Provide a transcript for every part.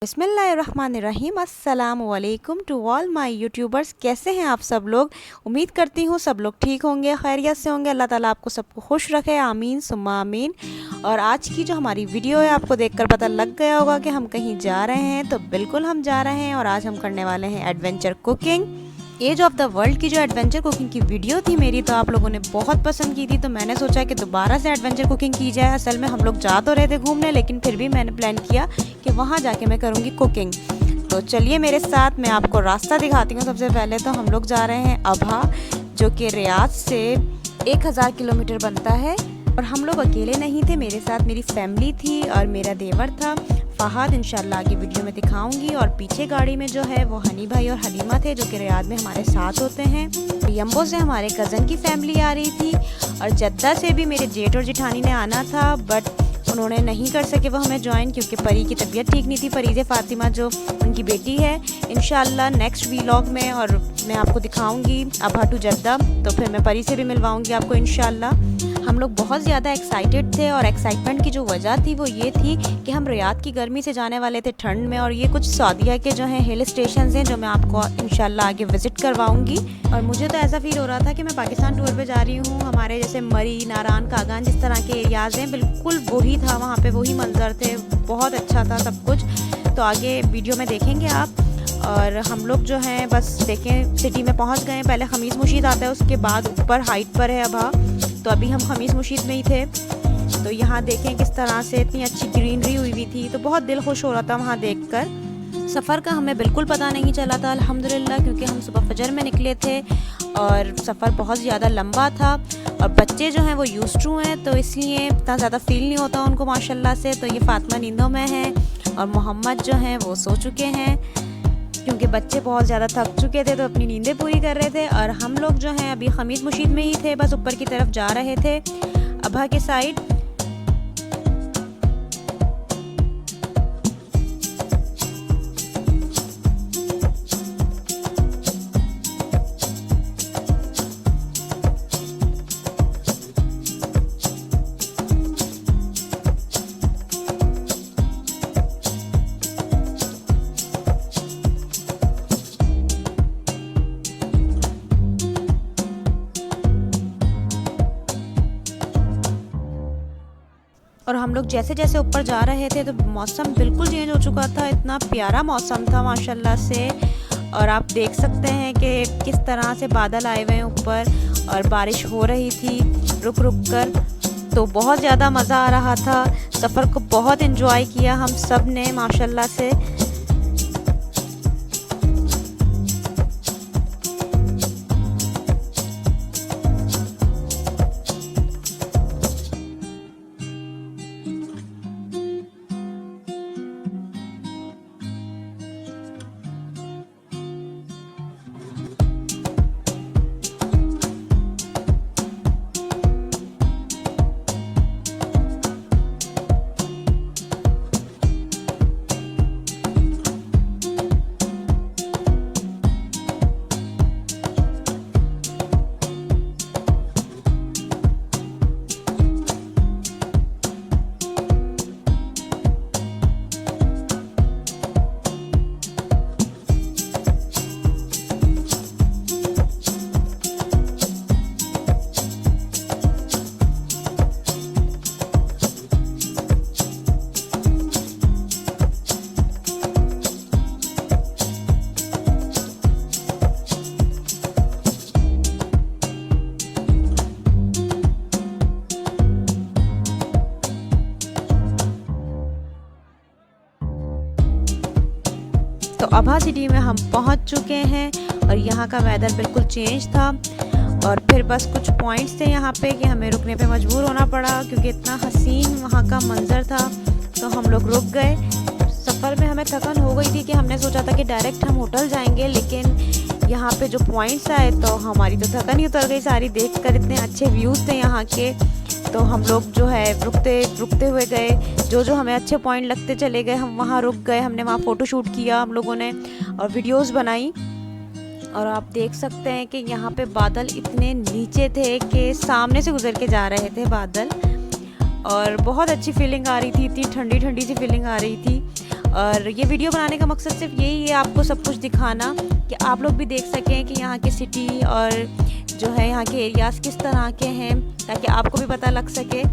बिस्मिल्लाहिर्रहमानिर्रहीम। अस्सलामु अलैकुम टू ऑल माय यूट्यूबर्स। कैसे हैं आप सब लोग? उम्मीद करती हूँ सब लोग ठीक होंगे, खैरियत से होंगे। अल्लाह ताला आपको सबको खुश रखे, आमीन सुम्मा आमीन। और आज की जो हमारी वीडियो है, आपको देखकर पता लग गया होगा कि हम कहीं जा रहे हैं। तो बिल्कुल हम जा रहे हैं और आज हम करने वाले हैं adventure cooking. Edge of the world की जो एडवेंचर कुकिंग की वीडियो थी मेरी, तो आप लोगों ने बहुत पसंद की थी, तो मैंने सोचा कि दोबारा से एडवेंचर कुकिंग की जाए। असल में हम लोग जा तो रहे थे घूमने, लेकिन फिर भी मैंने प्लान किया कि वहाँ जाके मैं करूँगी कुकिंग। तो चलिए मेरे साथ, मैं आपको रास्ता दिखाती हूँ। सबसे पहले तो हम लोग जा रहे हैं अभा, जो कि रियाद से 1000 किलोमीटर बनता है। और हम लोग अकेले नहीं थे, मेरे साथ मेरी फैमिली थी और मेरा देवर था फ़हाद। इंशाल्लाह आगे वीडियो में दिखाऊंगी। और पीछे गाड़ी में जो है वो हनी भाई और हलीमा थे, जो कि रियाद में हमारे साथ होते हैं। यम्बो से हमारे कज़न की फैमिली आ रही थी और जद्दा से भी मेरे जेठ और जेठानी ने आना था, बट उन्होंने नहीं कर सके वो हमें ज्वाइन, क्योंकि परी की तबीयत ठीक नहीं थी। परीज़े फ़ातिमा जो उनकी बेटी है, इंशाल्लाह नेक्स्ट व्लॉग में और मैं आपको दिखाऊंगी अभा टू जद्दा। तो फिर मैं परी से भी मिलवाऊंगी आपको इंशाल्लाह। हम लोग बहुत ज़्यादा एक्साइटेड थे और एक्साइटमेंट की जो वजह थी वो ये थी कि हम रियाद की गर्मी से जाने वाले थे ठंड में, और ये कुछ सऊदीया के जो हैं हिल स्टेशन हैं, जो मैं आपको इंशाल्लाह आगे विज़िट करवाऊंगी। और मुझे तो ऐसा फील हो रहा था कि मैं पाकिस्तान टूर पे जा रही हूँ। हमारे जैसे मरी, नारान, कागान जिस तरह के एरियाज़ हैं, बिल्कुल वही था वहाँ पे, वही मंजर थे। बहुत अच्छा था सब कुछ। तो आगे वीडियो में देखेंगे आप। और हम लोग जो हैं बस देखें, सिटी में पहुँच गए। पहले खमीस मुशीद आता है, उसके बाद ऊपर हाइट पर है अभा। तो अभी हम खमीस मुशीद में ही थे। तो यहाँ देखें किस तरह से इतनी अच्छी ग्रीनरी हुई हुई थी, तो बहुत दिल खुश हो रहा था वहाँ देखकर। सफ़र का हमें बिल्कुल पता नहीं चला था अल्हम्दुलिल्लाह, क्योंकि हम सुबह फजर में निकले थे और सफ़र बहुत ज़्यादा लंबा था। और बच्चे जो हैं वो यूज़ टू हैं, तो इसलिए इतना ज़्यादा फ़ील नहीं होता उनको माशाल्लाह से। तो ये फ़ातिमा नींदों में है और मोहम्मद जो हैं वो सो चुके हैं, क्योंकि बच्चे बहुत ज़्यादा थक चुके थे, तो अपनी नींदें पूरी कर रहे थे। और हम लोग जो हैं अभी खमीस मुशीद में ही थे, बस ऊपर की तरफ जा रहे थे अभा के साइड। और हम लोग जैसे जैसे ऊपर जा रहे थे तो मौसम बिल्कुल चेंज हो चुका था। इतना प्यारा मौसम था माशाल्लाह से। और आप देख सकते हैं कि किस तरह से बादल आए हुए हैं ऊपर और बारिश हो रही थी रुक रुक कर। तो बहुत ज़्यादा मज़ा आ रहा था। सफ़र को बहुत एंजॉय किया हम सब ने माशाल्लाह से। तो अभा सिटी में हम पहुंच चुके हैं और यहाँ का वेदर बिल्कुल चेंज था। और फिर बस कुछ पॉइंट्स थे यहाँ पे कि हमें रुकने पे मजबूर होना पड़ा, क्योंकि इतना हसीन वहाँ का मंजर था। तो हम लोग रुक गए। सफ़र में हमें थकान हो गई थी कि हमने सोचा था कि डायरेक्ट हम होटल जाएंगे, लेकिन यहाँ पे जो पॉइंट्स आए तो हमारी तो थकान ही उतर गई सारी देखकर। इतने अच्छे व्यूज़ थे यहाँ के। तो हम लोग जो है रुकते हुए गए, जो हमें अच्छे पॉइंट लगते चले गए, हम वहाँ रुक गए। हमने वहाँ फ़ोटो शूट किया हम लोगों ने और वीडियोस बनाई। और आप देख सकते हैं कि यहाँ पे बादल इतने नीचे थे कि सामने से गुजर के जा रहे थे बादल, और बहुत अच्छी फीलिंग आ रही थी, इतनी ठंडी ठंडी सी फीलिंग आ रही थी। और ये वीडियो बनाने का मकसद सिर्फ यही है, आपको सब कुछ दिखाना कि आप लोग भी देख सकें कि यहाँ के सिटी और जो है यहाँ के एरियाज़ किस तरह के हैं, ताकि आपको भी पता लग सके।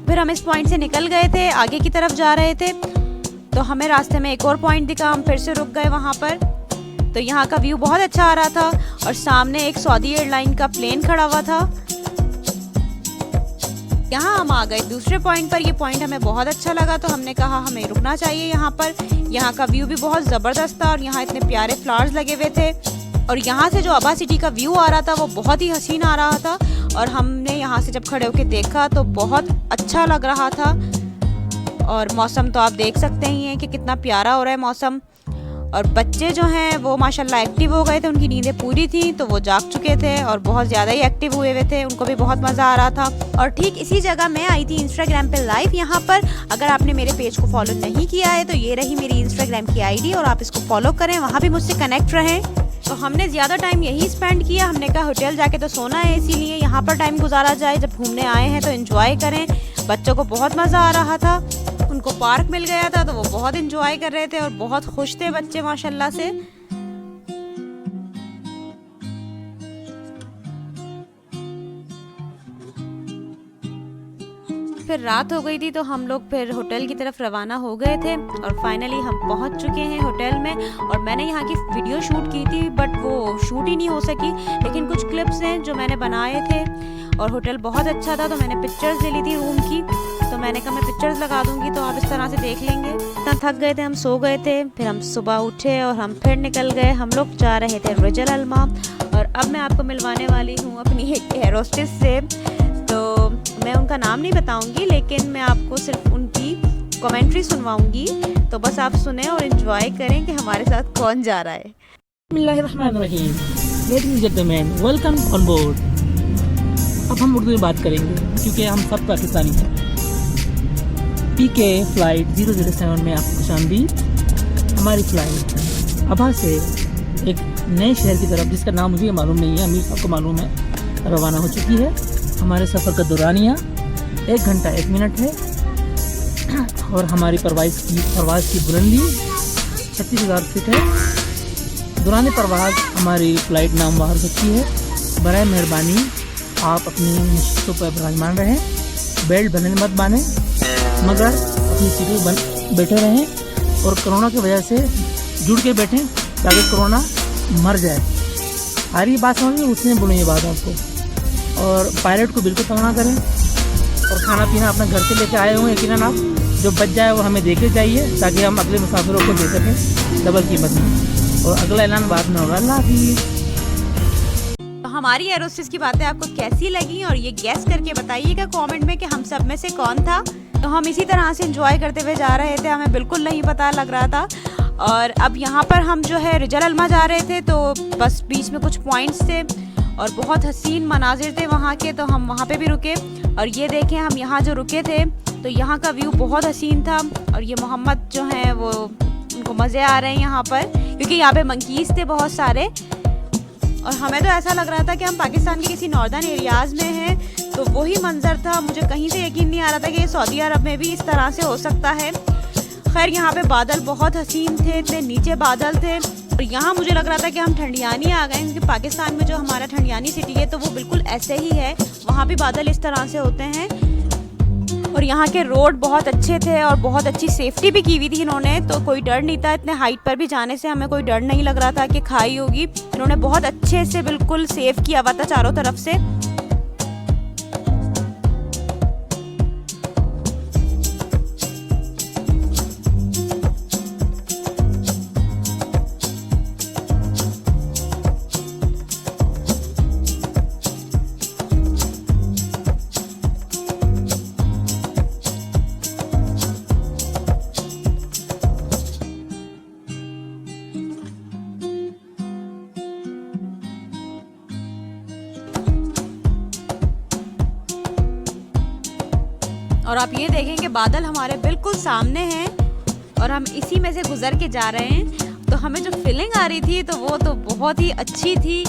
फिर हम इस पॉइंट से निकल गए थे, आगे की तरफ जा रहे थे, तो हमें रास्ते में एक और पॉइंट दिखा, हम फिर से रुक गए वहाँ पर। तो यहाँ का व्यू बहुत अच्छा आ रहा था और सामने एक सऊदी एयरलाइन का प्लेन खड़ा हुआ था। यहाँ हम आ गए दूसरे पॉइंट पर। ये पॉइंट हमें बहुत अच्छा लगा, तो हमने कहा हमें रुकना चाहिए यहाँ पर। यहाँ का व्यू भी बहुत ज़बरदस्त था और यहाँ इतने प्यारे फ्लावर्स लगे हुए थे और यहाँ से जो अबा सिटी का व्यू आ रहा था वो बहुत ही हसीन आ रहा था। और हमने यहाँ से जब खड़े होकर देखा तो बहुत अच्छा लग रहा था। और मौसम तो आप देख सकते ही हैं कि कितना प्यारा हो रहा है मौसम। और बच्चे जो हैं वो माशाल्लाह एक्टिव हो गए थे, उनकी नींदें पूरी थी तो वो जाग चुके थे और बहुत ज़्यादा ही एक्टिव हुए हुए थे, उनको भी बहुत मज़ा आ रहा था। और ठीक इसी जगह मैं आई थी इंस्टाग्राम पे लाइव यहाँ पर। अगर आपने मेरे पेज को फॉलो नहीं किया है तो ये रही मेरी इंस्टाग्राम की आईडी और आप इसको फॉलो करें, वहाँ भी मुझसे कनेक्ट रहें। तो हमने ज़्यादा टाइम यही स्पेंड किया। हमने कहा होटल जाके तो सोना है, इसीलिए यहाँ पर टाइम गुजारा जाए। जब घूमने आए हैं तो एंजॉय करें। बच्चों को बहुत मज़ा आ रहा था, उनको पार्क मिल गया था तो वो बहुत एंजॉय कर रहे थे और बहुत खुश थे बच्चे माशाल्लाह से। फिर रात हो गई थी तो हम लोग फिर होटल की तरफ रवाना हो गए थे और फाइनली हम पहुंच चुके हैं होटल में। और मैंने यहाँ की वीडियो शूट की थी बट वो शूट ही नहीं हो सकी, लेकिन कुछ क्लिप्स हैं जो मैंने बनाए थे। और होटल बहुत अच्छा था तो मैंने पिक्चर्स ले ली थी रूम की, तो मैंने कहा मैं पिक्चर्स लगा दूंगी तो आप इस तरह से देख लेंगे। इतना थक गए थे, हम सो गए थे। फिर हम सुबह उठे और हम फिर निकल गए। हम लोग जा रहे थे रिजल अलमा। और अब मैं आपको मिलवाने वाली हूँ अपनी एक एयर होस्टेस से। तो मैं उनका नाम नहीं बताऊंगी, लेकिन मैं आपको सिर्फ उनकी कमेंट्री सुनवाऊंगी, तो बस आप सुने और एंजॉय करें कि हमारे साथ कौन जा रहा है। बिस्मिल्लाहिर्रहमानिर्रहीम। Ladies and gentleman, welcome on board. अब हम उर्दू में बात करेंगे क्योंकि हम सब पाकिस्तानी हैं। PK फ़्लाइट 007 में आपको खुशामदीद। हमारी फ़्लाइट अबा से एक नए शहर की तरफ, जिसका नाम मुझे मालूम नहीं है, अमीर साहब को मालूम है, रवाना हो चुकी है। हमारे सफ़र का दौरानिया 1 घंटा 1 मिनट है और हमारी परवाज़ की बुलंदी 36,000 फीट है। दौरान परवाज़ हमारी फ़्लाइट नामवार हो सकती है। बराए मेहरबानी आप अपनी निश्चितों पर विराजमान रहें, बेल्ट बंधे मत बांधें, मगर अपनी सीटों पर बैठे रहें और कोरोना की वजह से जुड़ के बैठें ताकि कोरोना मर जाए। आ रही बात समझ में, उसने बोलो ये बात आपको। और पायलट को बिल्कुल तंग ना करें और खाना पीना अपना घर से लेके आए हुए यकीनन आप, जो बच जाए वो हमें देके चाहिए ताकि हम अगले मुसाफिरों को दे सकें डबल कीमत में। और अगला ऐलान बाद में होगा। अल्लाह हाफिज़। हमारी एयर होस्टेस की बातें आपको कैसी लगी और ये गैस करके बताइएगा कमेंट में कि हम सब में से कौन था। तो हम इसी तरह से एंजॉय करते हुए जा रहे थे, हमें बिल्कुल नहीं पता लग रहा था। और अब यहाँ पर हम जो है रिजल अलमा जा रहे थे, तो बस बीच में कुछ पॉइंट्स थे और बहुत हसीन मनाजिर थे वहाँ के, तो हम वहाँ पे भी रुके। और ये देखें, हम यहाँ जो रुके थे तो यहाँ का व्यू बहुत हसीन था। और ये मोहम्मद जो हैं वो, उनको मज़े आ रहे हैं यहाँ पर, क्योंकि यहाँ पे मंकीज़ थे बहुत सारे। और हमें तो ऐसा लग रहा था कि हम पाकिस्तान के किसी नॉर्दर्न एरियाज़ में हैं, तो वही मंज़र था। मुझे कहीं से यकीन नहीं आ रहा था कि ये सऊदी अरब में भी इस तरह से हो सकता है। खैर, यहाँ पे बादल बहुत हसीन थे, इतने नीचे बादल थे। और यहाँ मुझे लग रहा था कि हम ठंडियानी आ गए, क्योंकि पाकिस्तान में जो हमारा ठंडियानी सिटी है तो वो बिल्कुल ऐसे ही है, वहाँ भी बादल इस तरह से होते हैं। और यहाँ के रोड बहुत अच्छे थे और बहुत अच्छी सेफ्टी भी की हुई थी इन्होंने, तो कोई डर नहीं था। इतने हाइट पर भी जाने से हमें कोई डर नहीं लग रहा था कि खाई होगी। इन्होंने बहुत अच्छे से बिल्कुल सेफ किया हुआ था चारों तरफ से। और आप ये देखें कि बादल हमारे बिल्कुल सामने हैं और हम इसी में से गुजर के जा रहे हैं। तो हमें जो फीलिंग आ रही थी तो वो तो बहुत ही अच्छी थी।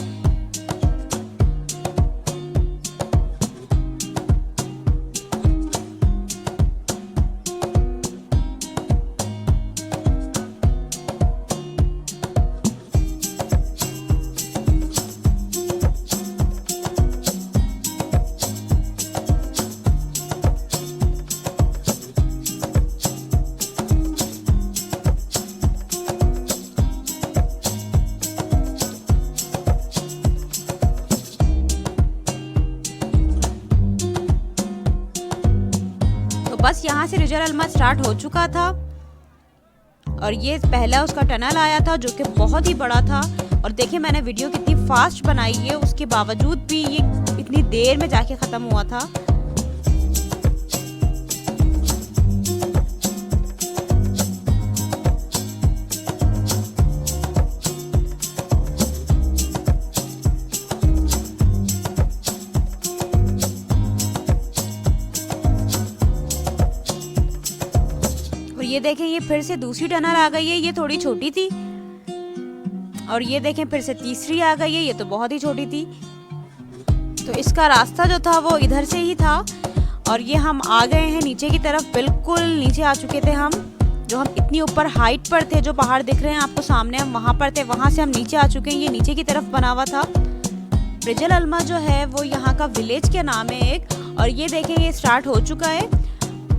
बस यहाँ से रिजल अलमा स्टार्ट हो चुका था और ये पहला उसका टनल आया था जो कि बहुत ही बड़ा था। और देखिए मैंने वीडियो कितनी फास्ट बनाई है, उसके बावजूद भी ये इतनी देर में जाके ख़त्म हुआ था। ये देखें ये फिर से दूसरी टनल आ गई है, ये थोड़ी छोटी थी। और ये देखें फिर से तीसरी आ गई है, ये तो बहुत ही छोटी थी। तो इसका रास्ता जो था वो इधर से ही था। और ये हम आ गए हैं नीचे की तरफ, बिल्कुल नीचे आ चुके थे हम। जो हम इतनी ऊपर हाइट पर थे, जो पहाड़ दिख रहे हैं आपको सामने, हम वहाँ पर थे, वहाँ से हम नीचे आ चुके हैं। ये नीचे की तरफ बना हुआ था। रिजल अलमा जो है वो यहाँ का विलेज के नाम है एक। और ये देखें ये स्टार्ट हो चुका है।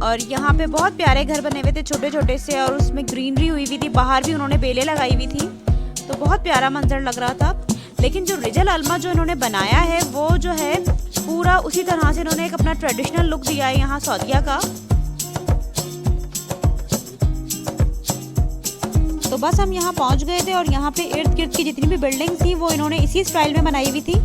और यहाँ पे बहुत प्यारे घर बने हुए थे छोटे छोटे से, और उसमें ग्रीनरी हुई हुई थी, बाहर भी उन्होंने बेलें लगाई हुई थी। तो बहुत प्यारा मंजर लग रहा था। लेकिन जो रिजल अलमा जो इन्होंने बनाया है वो जो है पूरा उसी तरह से इन्होंने एक अपना ट्रेडिशनल लुक दिया है यहाँ सऊदीया का। तो बस हम यहाँ पहुँच गए थे और यहाँ पे इर्द गिर्द की जितनी भी बिल्डिंग थी वो इन्होंने इसी स्टाइल में बनाई हुई थी।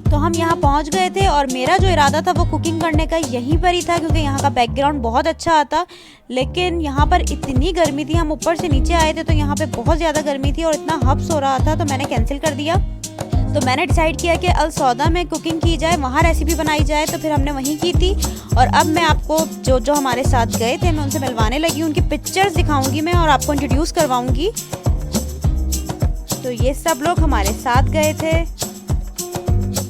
तो हम यहाँ पहुँच गए थे और मेरा जो इरादा था वो कुकिंग करने का यहीं पर ही था, क्योंकि यहाँ का बैकग्राउंड बहुत अच्छा आता। लेकिन यहाँ पर इतनी गर्मी थी, हम ऊपर से नीचे आए थे तो यहाँ पे बहुत ज़्यादा गर्मी थी और इतना हब्स हो रहा था, तो मैंने कैंसिल कर दिया। तो मैंने डिसाइड किया कि अल सौदा में कुकिंग की जाए, वहाँ रेसिपी बनाई जाए। तो फिर हमने वहीं की थी। और अब मैं आपको जो हमारे साथ गए थे मैं उनसे मिलवाने लगी, उनकी पिक्चर्स दिखाऊँगी मैं और आपको इंट्रोड्यूस करवाऊँगी। तो ये सब लोग हमारे साथ गए थे।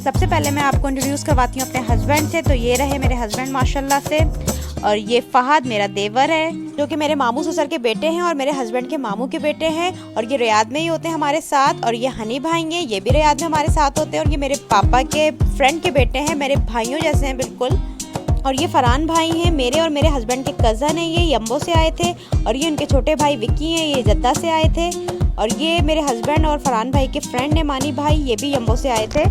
सबसे पहले मैं आपको इंट्रोड्यूस करवाती हूँ अपने हस्बैंड से। तो ये रहे मेरे हस्बैंड माशाल्लाह से। और ये फहद मेरा देवर है, जो कि मेरे मामू ससुर के बेटे हैं और मेरे हस्बैंड के मामू के बेटे हैं। और ये रियाद में ही होते हैं हमारे साथ। और ये हनी भाई हैं, ये भी रियाद में हमारे साथ होते हैं। और ये मेरे पापा के फ्रेंड के बेटे हैं, मेरे भाइयों जैसे हैं बिल्कुल। और ये फरहान भाई हैं मेरे और मेरे हस्बैंड के कज़न हैं, ये यम्बो से आए थे। और ये उनके छोटे भाई विक्की हैं, ये जद्दा से आए थे। और ये मेरे हस्बैंड और फरहान भाई के फ्रेंड हैं मानी भाई, ये भी यम्बो से आए थे।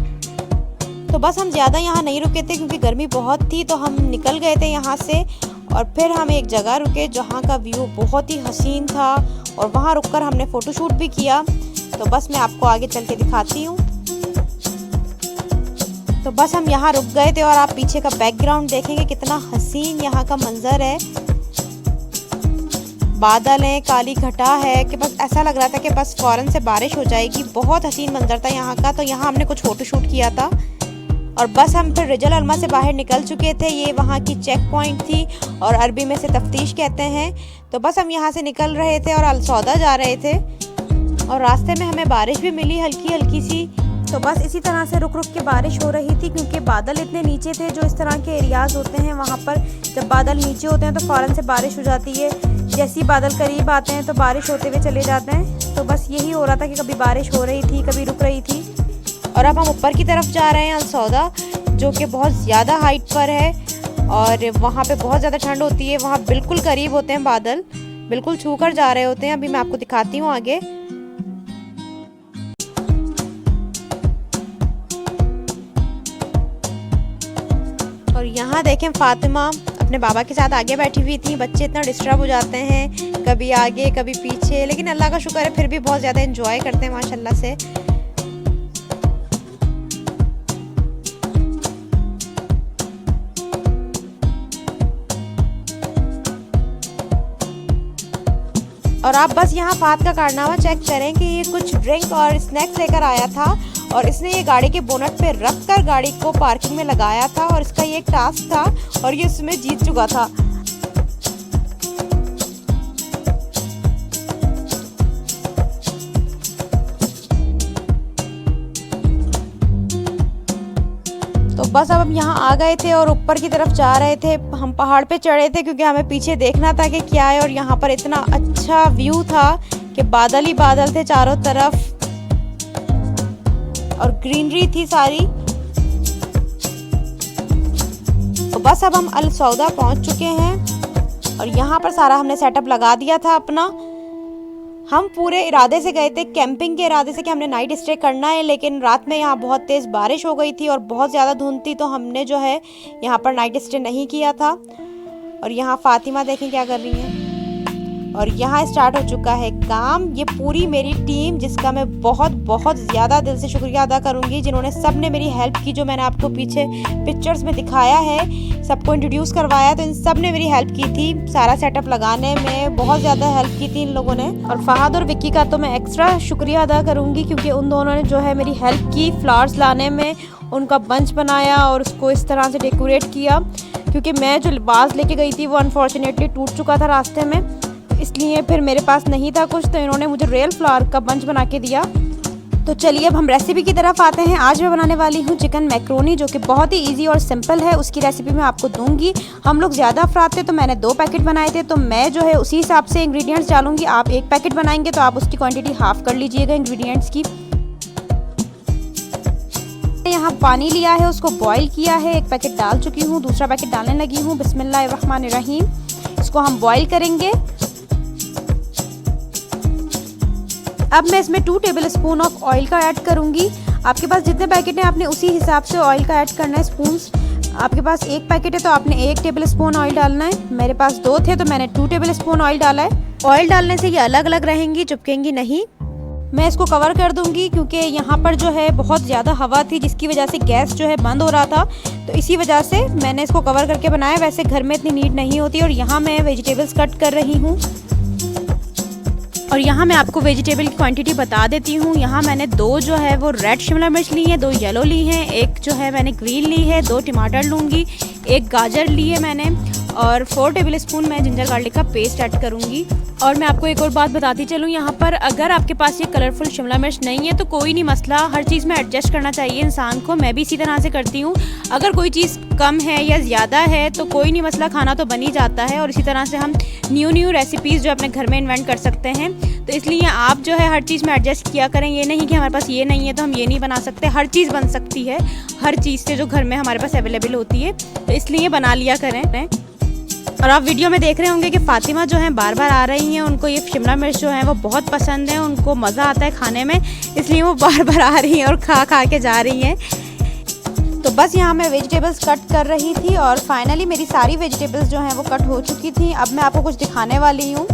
तो बस हम ज़्यादा यहाँ नहीं रुके थे क्योंकि गर्मी बहुत थी, तो हम निकल गए थे यहाँ से। और फिर हम एक जगह रुके जहाँ का व्यू बहुत ही हसीन था और वहाँ रुककर हमने फ़ोटोशूट भी किया। तो बस मैं आपको आगे चल के दिखाती हूँ। तो बस हम यहाँ रुक गए थे और आप पीछे का बैकग्राउंड देखेंगे कितना हसीन यहाँ का मंजर है। बादल हैं, काली घटा है कि बस ऐसा लग रहा था कि बस फ़ौरन से बारिश हो जाएगी। बहुत हसीन मंजर था यहाँ का। तो यहाँ हमने कुछ फ़ोटोशूट किया था। और बस हम फिर रिजल अलमा से बाहर निकल चुके थे। ये वहाँ की चेक पॉइंट थी और अरबी में से तफ्तीश कहते हैं। तो बस हम यहाँ से निकल रहे थे और अल सौदा जा रहे थे। और रास्ते में हमें बारिश भी मिली हल्की हल्की सी। तो बस इसी तरह से रुक रुक के बारिश हो रही थी, क्योंकि बादल इतने नीचे थे। जो इस तरह के एरियाज़ होते हैं वहाँ पर जब बादल नीचे होते हैं तो फ़ौरन से बारिश हो जाती है। जैसे ही बादल करीब आते हैं तो बारिश होते हुए चले जाते हैं। तो बस यही हो रहा था कि कभी बारिश हो रही थी, कभी रुक रही थी। और अब हम ऊपर की तरफ जा रहे हैं अल सौदा, जो कि बहुत ज़्यादा हाइट पर है और वहाँ पे बहुत ज़्यादा ठंड होती है। वहाँ बिल्कुल करीब होते हैं बादल, बिल्कुल छू कर जा रहे होते हैं। अभी मैं आपको दिखाती हूँ आगे। और यहाँ देखें फातिमा अपने बाबा के साथ आगे बैठी हुई थी। बच्चे इतना डिस्टर्ब हो जाते हैं, कभी आगे कभी पीछे, लेकिन अल्लाह का शुक्र है फिर भी बहुत ज़्यादा एंजॉय करते हैं माशाल्लाह से। और आप बस यहाँ फात का कारनामा चेक करें कि ये कुछ ड्रिंक और स्नैक्स लेकर आया था और इसने ये गाड़ी के बोनट पे रख कर गाड़ी को पार्किंग में लगाया था। और इसका ये एक टास्क था और ये उसमें जीत चुका था। तो बस अब हम यहाँ आ गए थे और ऊपर की तरफ जा रहे थे। हम पहाड़ पे चढ़े थे क्योंकि हमें पीछे देखना था कि क्या है। और यहाँ पर इतना अच्छा व्यू था कि बादल ही बादल थे चारों तरफ और ग्रीनरी थी सारी। तो बस अब हम अल सौदा पहुँच चुके हैं और यहाँ पर सारा हमने सेटअप लगा दिया था अपना। हम पूरे इरादे से गए थे, कैंपिंग के इरादे से कि हमने नाइट स्टे करना है, लेकिन रात में यहाँ बहुत तेज़ बारिश हो गई थी और बहुत ज़्यादा धुंध थी, तो हमने जो है यहाँ पर नाइट स्टे नहीं किया था। और यहाँ फातिमा देखें क्या कर रही हैं। और यहाँ स्टार्ट हो चुका है काम। ये पूरी मेरी टीम, जिसका मैं बहुत बहुत ज़्यादा दिल से शुक्रिया अदा करूँगी, जिन्होंने सब ने मेरी हेल्प की। जो मैंने आपको पीछे पिक्चर्स में दिखाया है, सबको इंट्रोड्यूस करवाया, तो इन सब ने मेरी हेल्प की थी। सारा सेटअप लगाने में बहुत ज़्यादा हेल्प की थी इन लोगों ने। और फहद और विक्की का तो मैं एक्स्ट्रा शुक्रिया अदा करूँगी, क्योंकि उन दोनों ने जो है मेरी हेल्प की फ्लावर्स लाने में, उनका बंच बनाया और उसको इस तरह से डेकोरेट किया। क्योंकि मैं जो बाज़ लेके गई थी वो अनफॉर्चुनेटली टूट चुका था रास्ते में, इसलिए फिर मेरे पास नहीं था कुछ, तो इन्होंने मुझे रियल फ्लावर का बंच बना के दिया। तो चलिए अब हम रेसिपी की तरफ आते हैं। आज मैं बनाने वाली हूँ चिकन मैक्रोनी, जो कि बहुत ही इजी और सिंपल है। उसकी रेसिपी मैं आपको दूंगी। हम लोग ज़्यादा अफराद थे तो मैंने 2 पैकेट बनाए थे, तो मैं जो है उसी हिसाब से इंग्रेडिएंट्स डालूंगी। आप 1 पैकेट बनाएंगे तो आप उसकी क्वांटिटी हाफ कर लीजिएगा इंग्रेडिएंट्स की। यहाँ पानी लिया है, उसको बॉईल किया है। 1 पैकेट डाल चुकी हूँ, दूसरा पैकेट डालने लगी हूँ। बिस्मिल्लाहिर्रहमानिर्रहीम। इसको हम बॉईल करेंगे। अब मैं इसमें 2 टेबलस्पून ऑफ ऑयल का ऐड करूंगी। आपके पास जितने पैकेट हैं आपने उसी हिसाब से ऑयल का ऐड करना है। स्पून्स, आपके पास 1 पैकेट है तो आपने 1 टेबलस्पून ऑयल डालना है। मेरे पास 2 थे तो मैंने 2 टेबलस्पून ऑयल डाला है। ऑयल डालने से ये अलग अलग रहेंगी, चिपकेंगी नहीं। मैं इसको कवर कर दूंगी क्योंकि यहाँ पर जो है बहुत ज़्यादा हवा थी, जिसकी वजह से गैस जो है बंद हो रहा था, तो इसी वजह से मैंने इसको कवर करके बनाया। वैसे घर में इतनी नीड नहीं होती। और यहाँ मैं वेजिटेबल्स कट कर रही हूँ। और यहाँ मैं आपको वेजिटेबल की क्वांटिटी बता देती हूँ। यहाँ मैंने 2 जो है वो रेड शिमला मिर्च ली है, 2 येलो ली हैं, 1 जो है मैंने ग्रीन ली है, 2 टमाटर लूँगी, 1 गाजर ली है मैंने, और 4 टेबलस्पून मैं जिंजर गार्लिक का पेस्ट ऐड करूँगी। और मैं आपको एक और बात बताती चलूँ, यहाँ पर अगर आपके पास ये कलरफुल शिमला मिर्च नहीं है तो कोई नहीं मसला, हर चीज़ में एडजस्ट करना चाहिए इंसान को। मैं भी इसी तरह से करती हूँ। अगर कोई चीज़ कम है या ज़्यादा है तो कोई नहीं मसला, खाना तो बन ही जाता है। और इसी तरह से हम न्यू रेसिपीज़ जो अपने घर में इन्वेंट कर सकते हैं। तो इसलिए आप जो है हर चीज़ में एडजस्ट किया करें। ये नहीं कि हमारे पास ये नहीं है तो हम ये नहीं बना सकते। हर चीज़ बन सकती है, हर चीज़ से जो घर में हमारे पास अवेलेबल होती है, तो इसलिए बना लिया करें। और आप वीडियो में देख रहे होंगे कि फातिमा जो है बार बार आ रही हैं। उनको ये शिमला मिर्च जो है वो बहुत पसंद है, उनको मज़ा आता है खाने में, इसलिए वो बार बार आ रही हैं और खा के जा रही हैं। तो बस यहाँ मैं वेजिटेबल्स कट कर रही थी और फाइनली मेरी सारी वेजिटेबल्स जो हैं वो कट हो चुकी थी। अब मैं आपको कुछ दिखाने वाली हूँ।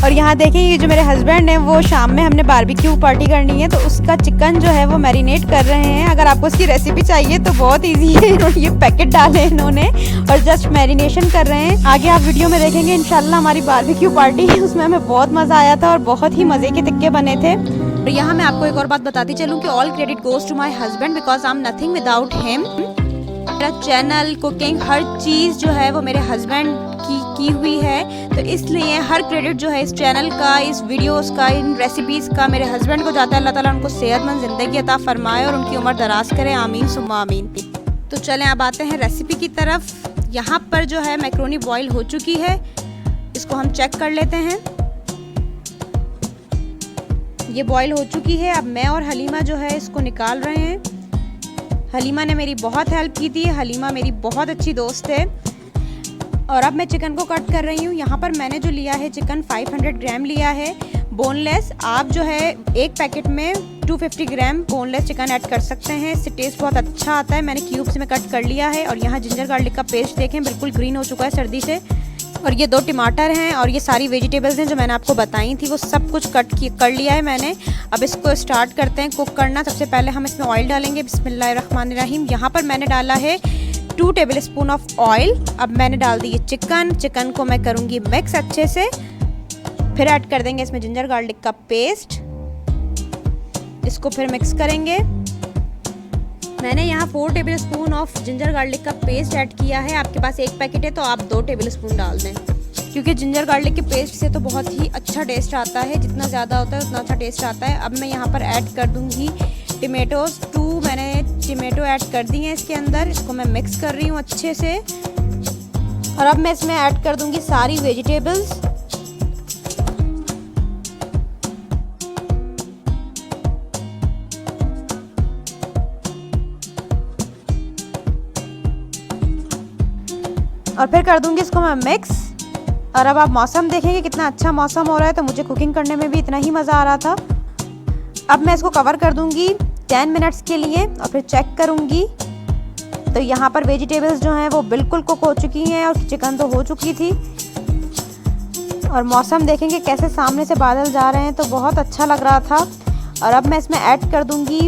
और यहाँ देखिए, ये जो मेरे हस्बैंड हैं वो शाम में हमने बारबेक्यू पार्टी करनी है, तो उसका चिकन जो है वो मैरिनेट कर रहे हैं। अगर आपको उसकी रेसिपी चाहिए तो बहुत इजी है। ये पैकेट डाले इन्होंने और जस्ट मैरिनेशन कर रहे हैं। आगे आप वीडियो में देखेंगे इंशाल्लाह हमारी बारबेक्यू पार्टी, उसमें हमें बहुत मज़ा आया था और बहुत ही मज़े के टिक्के बने थे। और यहाँ मैं आपको एक और बात बताती चलूँ कि all credit goes to my husband, because I am nothing without him. मेरा चैनल, कुकिंग, हर चीज़ जो है वो मेरे हस्बैंड की हुई है, तो इसलिए हर क्रेडिट जो है इस चैनल का, इस वीडियोस का, इन रेसिपीज़ का मेरे हस्बैंड को जाता है। अल्लाह ताला उनको सेहतमंद ज़िंदगी अता फरमाए और उनकी उम्र दराज करे, आमीन सुम्मा आमीन। तो चलें अब आते हैं रेसिपी की तरफ। यहाँ पर जो है मैक्रोनी बॉईल हो चुकी है, इसको हम चेक कर लेते हैं। ये बॉईल हो चुकी है। अब मैं और हलीमा जो है इसको निकाल रहे हैं। हलीमा ने मेरी बहुत हेल्प की थी। हलीमा मेरी बहुत अच्छी दोस्त है। और अब मैं चिकन को कट कर रही हूँ। यहाँ पर मैंने जो लिया है चिकन 500 ग्राम लिया है बोनलेस। आप जो है 1 पैकेट में 250 ग्राम बोनलेस चिकन ऐड कर सकते हैं, इससे टेस्ट बहुत अच्छा आता है। मैंने क्यूब्स में कट कर लिया है। और यहाँ जिंजर गार्लिक का पेस्ट देखें बिल्कुल ग्रीन हो चुका है सर्दी से। और ये 2 टमाटर हैं और ये सारी वेजिटेबल्स हैं जो मैंने आपको बताई थी, वो सब कुछ कर लिया है मैंने। अब इसको स्टार्ट करते हैं कुक करना। सबसे पहले हम इसमें ऑयल डालेंगे। बिस्मिल्लाहिर्रहमानिर्रहीम। यहाँ पर मैंने डाला है 2 टेबलस्पून ऑफ ऑयल। अब मैंने डाल दी चिकन को मैं करूँगी मिक्स अच्छे से। फिर ऐड कर देंगे इसमें जिंजर गार्लिक का पेस्ट, इसको फिर मिक्स करेंगे। मैंने यहाँ 4 टेबलस्पून ऑफ जिंजर गार्लिक का पेस्ट ऐड किया है। आपके पास 1 पैकेट है तो आप 2 टेबलस्पून डाल दें, क्योंकि जिंजर गार्लिक के पेस्ट से तो बहुत ही अच्छा टेस्ट आता है। जितना ज़्यादा होता है उतना अच्छा टेस्ट आता है। अब मैं यहाँ पर ऐड कर दूँगी टमेटोज़। 2 मैंने टमेटो ऐड कर दी हैं इसके अंदर। इसको मैं मिक्स कर रही हूँ अच्छे से। और अब मैं इसमें ऐड कर दूँगी सारी वेजिटेबल्स। और फिर कर दूंगी इसको मैं मिक्स। और अब आप मौसम देखेंगे कितना अच्छा मौसम हो रहा है, तो मुझे कुकिंग करने में भी इतना ही मज़ा आ रहा था। अब मैं इसको कवर कर दूंगी 10 मिनट्स के लिए और फिर चेक करूंगी। तो यहाँ पर वेजिटेबल्स जो हैं वो बिल्कुल कुक हो चुकी हैं और चिकन तो हो चुकी थी। और मौसम देखेंगे कैसे सामने से बादल जा रहे हैं, तो बहुत अच्छा लग रहा था। और अब मैं इसमें ऐड कर दूंगी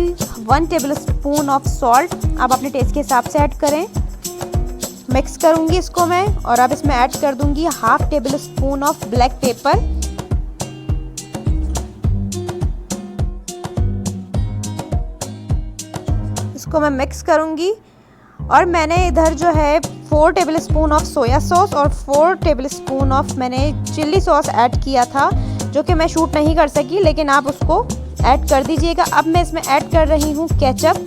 1 टेबल स्पून ऑफ सॉल्ट। आप अपने टेस्ट के हिसाब से ऐड करें। मिक्स करूंगी इसको मैं, और अब इसमें ऐड कर दूंगी 1/2 table spoon of black pepper. इसको मैं मिक्स करूंगी। और मैंने इधर जो है 4 table spoon of soya sauce और 4 टेबल स्पून ऑफ मैंने चिल्ली सॉस ऐड किया था, जो कि मैं शूट नहीं कर सकी, लेकिन आप उसको ऐड कर दीजिएगा। अब मैं इसमें ऐड कर रही हूँ केचप।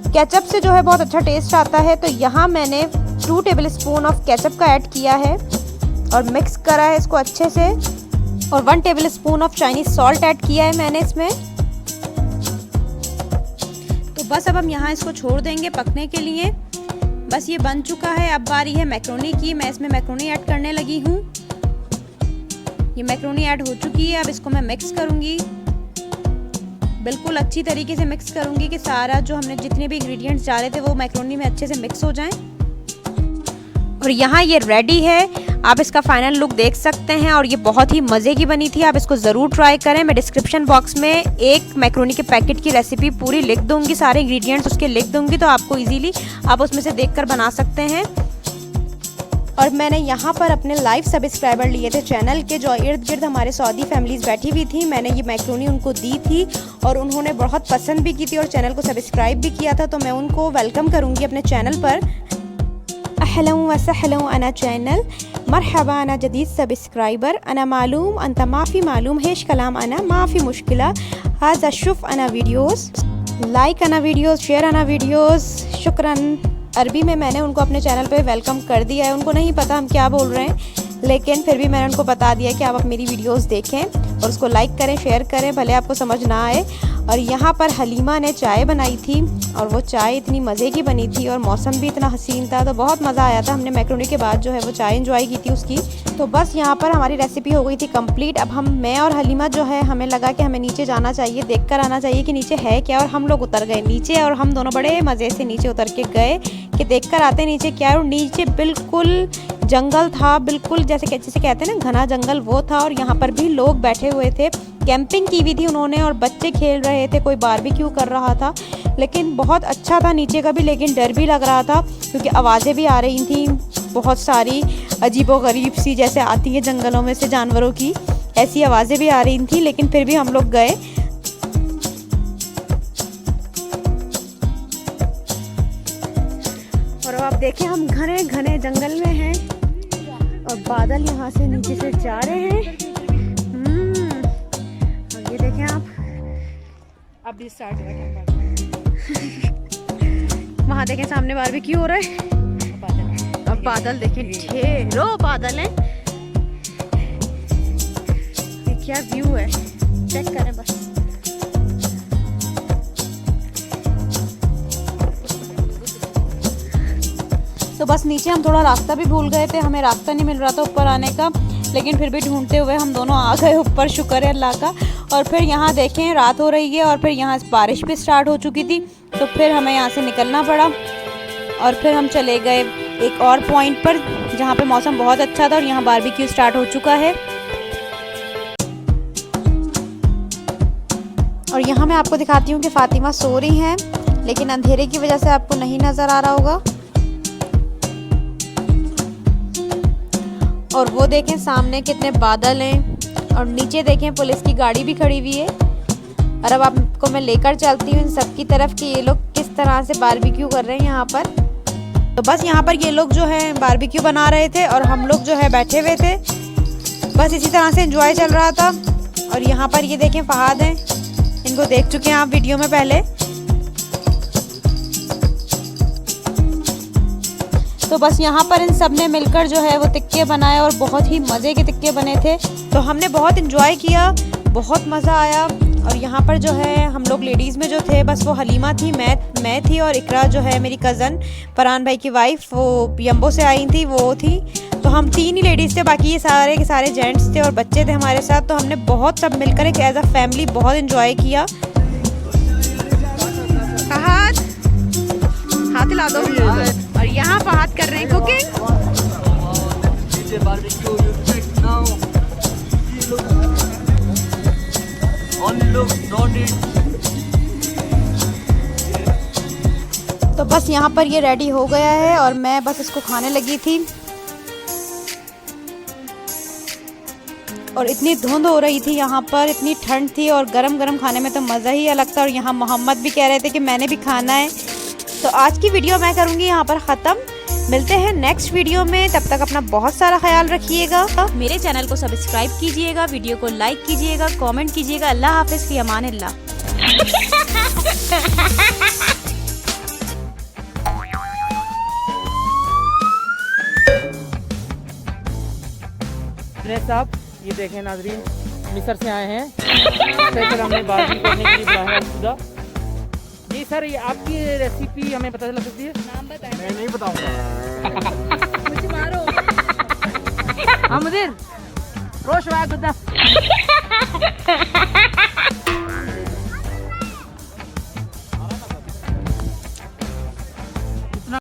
केचप से जो है बहुत अच्छा टेस्ट आता है, तो यहाँ मैंने 2 टेबल स्पून ऑफ केचप का ऐड किया है और मिक्स करा है इसको अच्छे से। और 1 table spoon of Chinese salt add किया है मैंने इसमें। तो बस अब हम यहाँ इसको छोड़ देंगे पकने के लिए। बस ये बन चुका है। अब बारी है मैक्रोनी की। मैं इसमें मैक्रोनी ऐड करने लगी हूँ। ये मैक्रोनी ऐड हो चुकी है। अब इसको मैं मिक्स करूँगी, बिल्कुल अच्छी तरीके से मिक्स करूँगी कि सारा जो हमने जितने भी इंग्रेडिएंट्स डाले थे वो मैक्रोनी में अच्छे से मिक्स हो जाएं। और यहाँ ये रेडी है। आप इसका फाइनल लुक देख सकते हैं और ये बहुत ही मज़े की बनी थी। आप इसको ज़रूर ट्राई करें। मैं डिस्क्रिप्शन बॉक्स में एक मैक्रोनी के पैकेट की रेसिपी पूरी लिख दूँगी, सारे इंग्रेडिएंट्स उसके लिख दूँगी, तो आपको इजीली आप उसमें से देखकर बना सकते हैं। और मैंने यहाँ पर अपने लाइव सब्सक्राइबर लिए थे चैनल के, जो इर्द गिर्द हमारे सऊदी फैमिलीज़ बैठी हुई थी। मैंने ये मैक्रोनी उनको दी थी और उन्होंने बहुत पसंद भी की थी और चैनल को सब्सक्राइब भी किया था, तो मैं उनको वेलकम करूँगी अपने चैनल पर। अहलन व सहलन अना चैनल, मरहबा अना जदीद सब्सक्राइबर, अना मालूम अंत माफ़ी मालूम, हेश कलाम अना माफ़ी मुश्किला, हाज़ा शुफ अना वीडियोस, लाइक अना वीडियोस, शेयर अना वीडियोस, शुक्रन। अरबी में मैंने उनको अपने चैनल पे वेलकम कर दिया है। उनको नहीं पता हम क्या बोल रहे हैं, लेकिन फिर भी मैंने उनको बता दिया कि आप मेरी वीडियोस देखें और उसको लाइक करें, शेयर करें, भले आपको समझ ना आए। और यहाँ पर हलीमा ने चाय बनाई थी और वो चाय इतनी मज़े की बनी थी और मौसम भी इतना हसीन था, तो बहुत मज़ा आया था। हमने मैक्रोनी के बाद जो है वो चाय एंजॉय की थी उसकी। तो बस यहाँ पर हमारी रेसिपी हो गई थी कंप्लीट। अब मैं और हलीमा जो है, हमें लगा कि हमें नीचे जाना चाहिए, देखकर आना चाहिए कि नीचे है क्या। और हम लोग उतर गए नीचे और हम दोनों बड़े मज़े से नीचे उतर के गए कि देखकर आते नीचे क्या है। और नीचे बिल्कुल जंगल था, बिल्कुल जैसे कहते हैं ना घना जंगल, वो था। और यहाँ पर भी लोग बैठे हुए थे, कैंपिंग की हुई थी उन्होंने और बच्चे खेल रहे थे, कोई बारबेक्यू कर रहा था। लेकिन बहुत अच्छा था नीचे का भी, लेकिन डर भी लग रहा था क्योंकि आवाज़ें भी आ रही थी बहुत सारी अजीबोगरीब सी, जैसे आती है जंगलों में से जानवरों की, ऐसी आवाज़ें भी आ रही थी। लेकिन फिर भी हम लोग गए। और अब आप देखें हम घने घने जंगल में हैं और बादल यहाँ से नीचे से जा रहे हैं। और ये देखें आप, अब भी स्टार्ट हो रहा है। वहाँ देखें सामने बारबेक्यू हो रहा है। अब बादल देखें, ढेरों बादल हैं। ये क्या व्यू है, चेक करें बस। तो बस नीचे हम थोड़ा रास्ता भी भूल गए थे, हमें रास्ता नहीं मिल रहा था ऊपर आने का, लेकिन फिर भी ढूंढते हुए हम दोनों आ गए ऊपर, शुक्र है अल्लाह का। और फिर यहाँ देखें रात हो रही है और फिर यहाँ बारिश भी स्टार्ट हो चुकी थी, तो फिर हमें यहाँ से निकलना पड़ा। और फिर हम चले गए एक और पॉइंट पर जहाँ पे मौसम बहुत अच्छा था और यहाँ बारबेक्यू स्टार्ट हो चुका है। और यहाँ मैं आपको दिखाती हूँ कि फातिमा सो रही हैं, लेकिन अंधेरे की वजह से आपको नहीं नज़र आ रहा होगा। और वो देखें सामने कितने बादल हैं और नीचे देखें पुलिस की गाड़ी भी खड़ी हुई है। और अब आपको मैं लेकर चलती हूँ इन सब की तरफ कि ये लोग किस तरह से बारबेक्यू कर रहे हैं यहाँ पर। तो बस यहाँ पर ये लोग जो है बारबेक्यू बना रहे थे और हम लोग जो है बैठे हुए थे, बस इसी तरह से एंजॉय चल रहा था। और यहाँ पर ये देखें फहाद हैं, इनको देख चुके हैं आप वीडियो में पहले। तो बस यहाँ पर इन सब ने मिलकर जो है वो टिक्के बनाए और बहुत ही मज़े के टिक्के बने थे। तो हमने बहुत एंजॉय किया, बहुत मज़ा आया। और यहाँ पर जो है हम लोग लेडीज़ में जो थे, बस वो हलीमा थी, मैं थी और इकरा जो है मेरी कज़न फरहान भाई की वाइफ, वो यम्बो से आई थी, वो थी। तो हम 3 ही लेडीज़ थे, बाकी ये सारे के सारे जेंट्स थे और बच्चे थे हमारे साथ। तो हमने बहुत सब मिलकर एक एज अ फैमिली बहुत इंजॉय किया। फहद हाथ हिला दो। और यहाँ फहद कर रहे हैं कुकिंग। तो बस यहाँ पर ये रेडी हो गया है और मैं बस इसको खाने लगी थी। और इतनी धुंध हो रही थी यहाँ पर, इतनी ठंड थी और गरम गरम खाने में तो मज़ा ही अलग था। और यहाँ मोहम्मद भी कह रहे थे कि मैंने भी खाना है। तो आज की वीडियो मैं करूँगी यहाँ पर ख़त्म। मिलते हैं नेक्स्ट वीडियो में, तब तक अपना बहुत सारा ख्याल रखिएगा। मेरे चैनल को सब्सक्राइब कीजिएगा, वीडियो को लाइक कीजिएगा, कमेंट कीजिएगा। अल्लाह हाफ़िज़, फ़ी अमानिल्लाह। साहब ये देखें नाजरीन, मिस्र से आए हैं, स्पेशल हमने बाजी करने के लिए बुलाया है खुदा। जी सर, ये आपकी रेसिपी हमें पता चल सकती है? नाम बताएं। मैं नहीं बताऊंगा। मुझे मारो। हाँ मुदीर, रोश वाह खुदा।